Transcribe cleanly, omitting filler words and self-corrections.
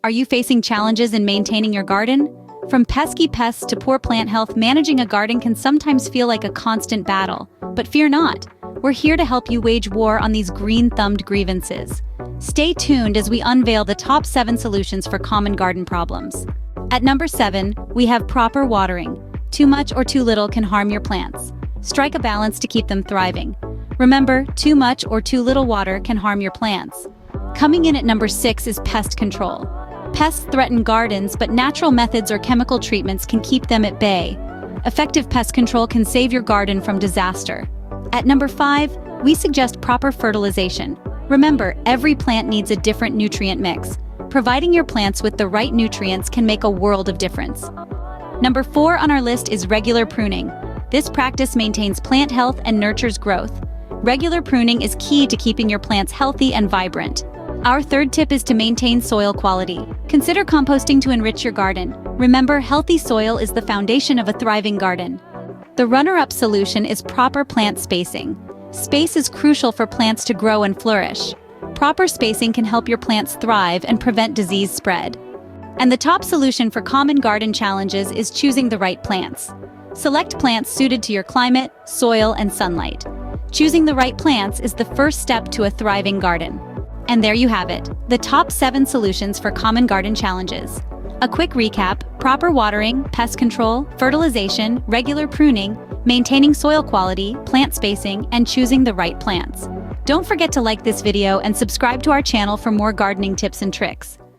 Are you facing challenges in maintaining your garden? From pesky pests to poor plant health, managing a garden can sometimes feel like a constant battle. But fear not. We're here to help you wage war on these green-thumbed grievances. Stay tuned as we unveil the top 7 solutions for common garden problems. At number 7, we have proper watering. Too much or too little can harm your plants. Strike a balance to keep them thriving. Remember, too much or too little water can harm your plants. Coming in at number 6 is pest control. Pests threaten gardens, but natural methods or chemical treatments can keep them at bay. Effective pest control can save your garden from disaster. At number 5, we suggest proper fertilization. Remember, every plant needs a different nutrient mix. Providing your plants with the right nutrients can make a world of difference. Number 4 on our list is regular pruning. This practice maintains plant health and nurtures growth. Regular pruning is key to keeping your plants healthy and vibrant. Our third tip is to maintain soil quality. Consider composting to enrich your garden. Remember, healthy soil is the foundation of a thriving garden. The runner-up solution is proper plant spacing. Space is crucial for plants to grow and flourish. Proper spacing can help your plants thrive and prevent disease spread. And the top solution for common garden challenges is choosing the right plants. Select plants suited to your climate, soil, and sunlight. Choosing the right plants is the first step to a thriving garden. And there you have it, the top 7 solutions for common garden challenges. A quick recap: proper watering, pest control, fertilization, regular pruning, maintaining soil quality, plant spacing, and choosing the right plants. Don't forget to like this video and subscribe to our channel for more gardening tips and tricks.